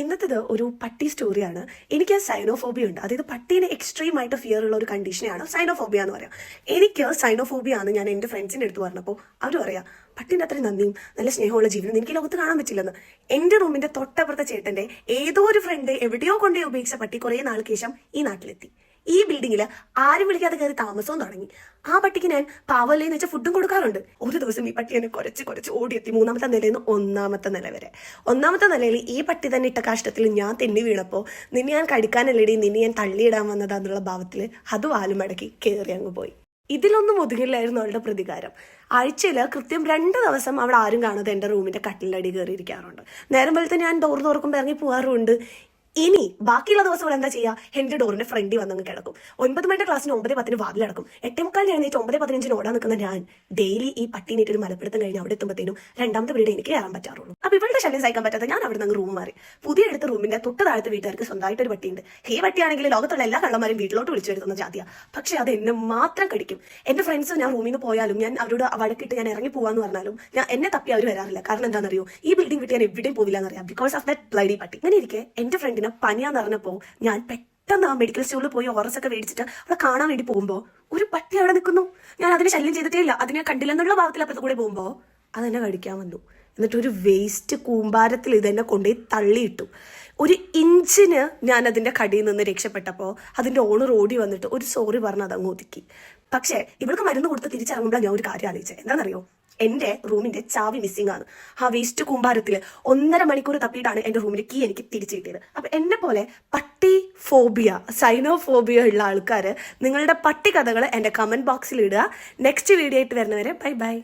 ഇന്നത്തേത് ഒരു പട്ടി സ്റ്റോറിയാണ്. എനിക്ക് സൈനോഫോബിയ ഉണ്ട്. അതായത് പട്ടീനെ എക്സ്ട്രീം ആയിട്ട് ഫിയർ ഉള്ള ഒരു കണ്ടീഷനെയാണ് സൈനോഫോബിയ എന്ന് പറയാം. എനിക്ക് സൈനോഫോബിയ ആണ് ഞാൻ എൻ്റെ ഫ്രണ്ട്സിൻ്റെ അടുത്ത് പറഞ്ഞപ്പോൾ അവർ പറയാം പട്ടീൻ്റെ അത്രയും നന്ദിയും നല്ല സ്നേഹമുള്ള ജീവിതം എനിക്ക് ലോകത്ത് കാണാൻ പറ്റില്ലെന്ന്. എൻ്റെ റൂമിൻ്റെ തൊട്ടപ്പുറത്തെ ചേട്ടൻ്റെ ഏതോ ഒരു ഫ്രണ്ട് എവിടെയോ കൊണ്ടേ ഉപയോഗിച്ച പട്ടി കുറേ നാൾക്ക് ശേഷം ഈ നാട്ടിലെത്തി. ഈ ബിൽഡിങ്ങിൽ ആരും വിളിക്കാതെ കയറി താമസവും തുടങ്ങി. ആ പട്ടിക്ക് ഞാൻ പാവല്ലേന്ന് വെച്ചാൽ ഫുഡും കൊടുക്കാറുണ്ട്. ഒരു ദിവസം ഈ പട്ടി എന്നെ കുറച്ച് ഓടിയെത്തി 3ാമത്തെ നിലയിൽ നിന്ന് 1ാമത്തെ നില വരെ. 1ാമത്തെ നിലയിൽ ഈ പട്ടി തന്നെ ഇട്ട കഷ്ടത്തിൽ ഞാൻ തെന്നി വീണപ്പോൾ നിന്നെ ഞാൻ കടിക്കാനല്ലേടി, നിന്നെ ഞാൻ തള്ളിയിടാൻ വന്നതാന്നുള്ള ഭാവത്തിൽ അതും ആലും മടക്കി കയറി അങ്ങ് പോയി. ഇതിലൊന്നും ഒതുങ്ങില്ലായിരുന്നു അവളുടെ പ്രതികാരം. ആഴ്ചയിൽ കൃത്യം 2 ദിവസം അവിടെ ആരും കാണാതെ എൻ്റെ റൂമിൻ്റെ കട്ടിലിൻ്റെ അടി കയറിയിരിക്കാറുണ്ട്. നേരം വെളുത്ത് ഞാൻ ഡോർ തുറക്കുമ്പോൾ ഇറങ്ങി പോകാറുമുണ്ട്. ഇനി ബാക്കിയുള്ള ദിവസങ്ങൾ എന്താ ചെയ്യുക? എൻ്റെ ഡോറിന്റെ ഫ്രണ്ടിൽ വന്നങ്ങ് കിടക്കും. 9 മണിയുടെ ക്ലാസ്സിന് 9:10 വാതിലടക്കും. 8:45 എഴുന്നേറ്റ് 9:15 ഓടാൻ നിൽക്കുന്ന ഞാൻ ഡെയിലി ഈ പട്ടീനേറ്റ് ഒരു മലപ്പെടുത്തം കഴിഞ്ഞ് അവിടെ എത്തുമ്പോഴത്തേനും 2ാമത്തെ വീട് എനിക്ക് കയറാൻ പറ്റാറുള്ളൂ. അപ്പൊ ഇവളുടെ ശല്യം സഹിക്കാൻ പറ്റാത്ത ഞാൻ അവിടെ നിന്ന് റൂം മാറി. പുതിയ എടുത്ത റൂമിന്റെ തൊട്ട് താഴത്തെ വീട്ടുകാർക്ക് സ്വന്തമായിട്ട് ഒരു പട്ടിയുണ്ട്. ഈ പട്ടിയാണെങ്കിൽ ലോകത്തുള്ള എല്ലാ കള്ളന്മാരും വീട്ടിലോട്ട് വിളിച്ചു വരുത്തുന്ന ജാതിയാ. പക്ഷെ അത് എന്നെ മാത്രം കടിക്കും. എന്റെ ഫ്രണ്ട്സ് ഞാൻ റൂമിൽ നിന്ന് പോയാലും ഞാൻ അവരോട് വഴക്കിട്ട് ഞാൻ ഇറങ്ങി പോവാന്ന് പറഞ്ഞാലും ഞാൻ എന്നെ തപ്പി അവർ വരാറില്ല. കാരണം എന്താണെന്നറിയോ? ഈ ബിൽഡിംഗ് വിട്ട് ഞാൻ എവിടെയും പോവില്ല എന്നറിയാം. ബിക്കോസ് ഓഫ് ദാറ്റ് ബ്ലഡി പട്ടി. അങ്ങനെ ഇരിക്കെ എന്റെ ഫ്രണ്ടിന് പനിയാന്ന് പറഞ്ഞപ്പോൾ ഞാൻ പെട്ടെന്ന് ആ മെഡിക്കൽ സ്റ്റോറിൽ പോയി ഓറസൊക്കെ മേടിച്ചിട്ട് അവിടെ കാണാൻ വേണ്ടി പോകുമ്പോൾ ഒരു പട്ടി അവിടെ നിൽക്കുന്നു. ഞാൻ അതിനെ ശല്യം ചെയ്തിട്ടേ ഇല്ല, അതിനെ കണ്ടില്ലെന്നുള്ള ഭാവത്തിൽ അപ്പുറത്ത് കൂടെ പോകുമ്പോൾ അതെന്നെ കടിക്കാൻ വന്നു. എന്നിട്ട് ഒരു വേസ്റ്റ് കൂമ്പാരത്തിൽ ഇതെന്നെ കൊണ്ടുപോയി തള്ളിയിട്ടു. 1 ഇഞ്ചിന് ഞാൻ അതിന്റെ കടിയിൽ നിന്ന് രക്ഷപ്പെട്ടപ്പോൾ അതിന്റെ ഓണർ ഓടി വന്നിട്ട് ഒരു സോറി പറഞ്ഞ് അതങ്ങ് ഒതുക്കി. പക്ഷേ ഇവൾക്ക് മരുന്ന് കൊടുത്ത് തിരിച്ചിറങ്ങുമ്പോൾ ഞാൻ ഒരു കാര്യം ആലോചിച്ചത് എന്താണെന്നറിയോ? എൻ്റെ റൂമിന്റെ ചാവി മിസ്സിംഗ് ആണ്. ആ വേസ്റ്റ് കൂമ്പാരത്തിൽ 1.5 മണിക്കൂർ തപ്പിയിട്ടാണ് എൻ്റെ റൂമിന്റെ കീ എനിക്ക് തിരിച്ചു കിട്ടിയത്. അപ്പൊ എന്നെ പോലെ പട്ടി ഫോബിയ, സൈനോഫോബിയ ഉള്ള ആൾക്കാർ നിങ്ങളുടെ പട്ടി കഥകൾ എൻ്റെ കമന്റ് ബോക്സിൽ ഇടുക. നെക്സ്റ്റ് വീഡിയോ ആയിട്ട് വരുന്നവരെ ബൈ ബൈ.